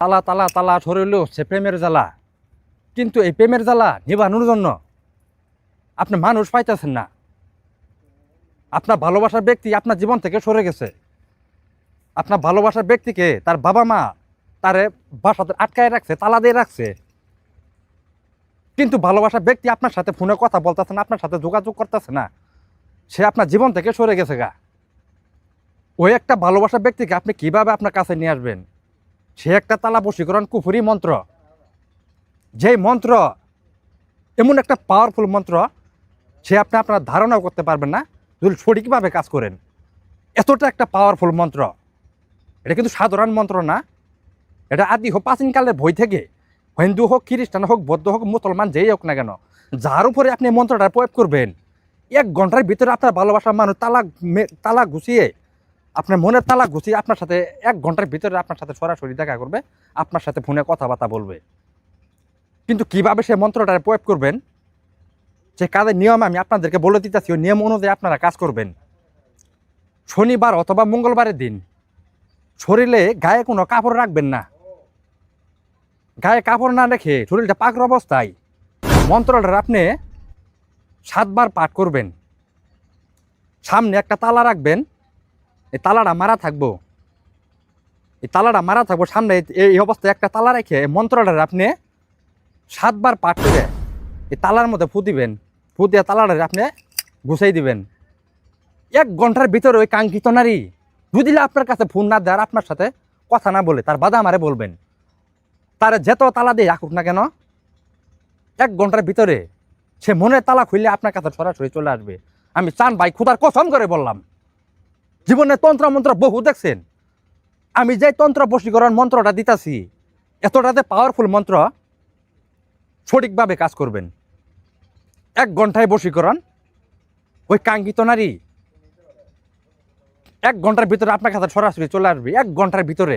তালা তালা তালা ধরিল সে প্রেমের জ্বালা, কিন্তু এই প্রেমের জ্বালা নিবানোর জন্য আপনি মানুষ পাইতেছেন না। আপনার ভালোবাসার ব্যক্তি আপনার জীবন থেকে সরে গেছে। আপনার ভালোবাসার ব্যক্তিকে তার বাবা মা তারে বাসাতে আটকায় রাখছে, তালা দিয়ে রাখছে, কিন্তু ভালোবাসার ব্যক্তি আপনার সাথে ফোনে কথা বলতেছে না, আপনার সাথে যোগাযোগ করতেছে না, সে আপনার জীবন থেকে সরে গেছে গা। ওই একটা ভালোবাসার ব্যক্তিকে আপনি কিভাবে আপনার কাছে নিয়ে আসবেন? সে একটা তালা বশীকরণ কুফরি মন্ত্র, যেই মন্ত্র এমন একটা পাওয়ারফুল মন্ত্র, সে আপনি আপনার ধারণাও করতে পারবেন না যদি সঠিকভাবে কাজ করেন। এতটা একটা পাওয়ারফুল মন্ত্র, এটা কিন্তু সাধারণ মন্ত্র না। এটা আদি হোক প্রাচীনকালের বই থেকে, হিন্দু হোক, খ্রিস্টান হোক, বৌদ্ধ হোক, মুসলমান যেই হোক না কেন, যার উপরে আপনি মন্ত্রটা প্রয়োগ করবেন, 1 ঘন্টার ভিতরে আপনার ভালোবাসার মানুষ তালা গুছিয়ে, আপনার মনের তালা গুছিয়ে আপনার সাথে 1 ঘন্টার ভিতরে আপনার সাথে সরাসরি দেখা করবে, আপনার সাথে ফোনে কথাবার্তা বলবে। কিন্তু কিভাবে সে মন্ত্রটা প্রয়োগ করবেন, যে কাজের নিয়ম আমি আপনাদেরকে বলে দিতেছি, ওই নিয়ম অনুযায়ী আপনারা কাজ করবেন। শনিবার অথবা মঙ্গলবারের দিন শরীরে গায়ে কোনো কাপড় রাখবেন না। গায়ে কাপড় না রেখে শরীরটা পাকর অবস্থায় মন্ত্রটা আপনি 7 বার পাঠ করবেন। সামনে একটা তালা রাখবেন, এই তালাটা মারা থাকবো, এই তালাটা মারা থাকবো সামনে। এই অবস্থায় একটা তালা রেখে মন্ত্রটা আপনি 7 বার পাঠ করে এই তালার মধ্যে ফু দিবেন। ফু দিয়ে তালাটা আপনি গুছাই দিবেন। 1 ঘন্টার ভিতরে ওই কাঙ্ক্ষিত নারী যদি আপনার কাছে ফোন না দেয়, আপনার সাথে কথা না বলে, তার বাধা আমারে বলবেন, তারা যেত তালা দিয়ে রাখুক না কেন, 1 ঘন্টার ভিতরে সে মনের তালা খুললে আপনার কাছে সরাসরি চলে আসবে। আমি চান ভাই, খুদার কসম করে বললাম, জীবনে তন্ত্র মন্ত্র বহু দেখছেন, আমি যে তন্ত্র বশীকরণ মন্ত্রটা দিতেছি, এতটাতে পাওয়ারফুল মন্ত্র, সঠিকভাবে কাজ করবেন। 1 ঘন্টায় বশীকরণ, ওই কাঙ্ক্ষিত নারী 1 ঘন্টার ভিতরে আপনার কাছে সরাসরি চলে আসবে। 1 ঘন্টার ভিতরে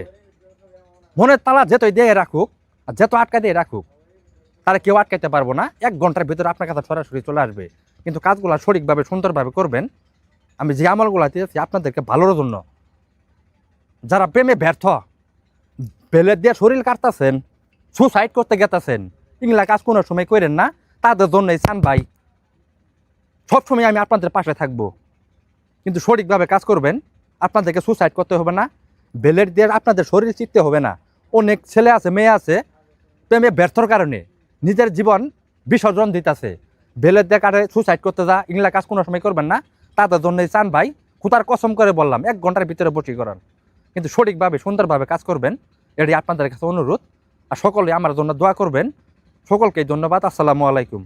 মনের তালা যেতই দিয়ে রাখুক আর যেত আটকা দিয়ে রাখুক, তারা কেউ আটকাইতে পারবো না। 1 ঘন্টার ভিতরে আপনার কাছে সরাসরি চলে আসবে। কিন্তু কাজগুলো সঠিকভাবে সুন্দরভাবে করবেন। আমি যে আমলগুলো দিয়েছি আপনাদেরকে ভালোর জন্য, যারা প্রেমে ব্যর্থ, বেলের দিয়ে শরীর কাটতেছেন, সুসাইড করতে গেতেছেন, এগুলা কাজ কোনো সময় করেন না। তাদের জন্যই চান ভাই, সবসময় আমি আপনাদের পাশে থাকবো। কিন্তু সঠিকভাবে কাজ করবেন, আপনাদেরকে সুসাইড করতে হবে না, বেলের দিয়ে আপনাদের শরীর চিপতে হবে না। অনেক ছেলে আছে, মেয়ে আছে, প্রেমে ব্যর্থর কারণে নিজের জীবন বিসর্জন দিতেছে, বেলের দিয়ে কাটে সুসাইড করতে যা, এগুলা কাজ কোনো সময় করবেন না। তাদের জন্যই চান ভাই, খুদার কসম করে বললাম, 1 ঘন্টার ভিতরে বশীকরণ, কিন্তু সঠিকভাবে সুন্দরভাবে কাজ করবেন, এটি আপনাদের কাছে অনুরোধ। আর সকলে আমার জন্য দোয়া করবেন। সকলকে ধন্যবাদ। আসসালামু আলাইকুম।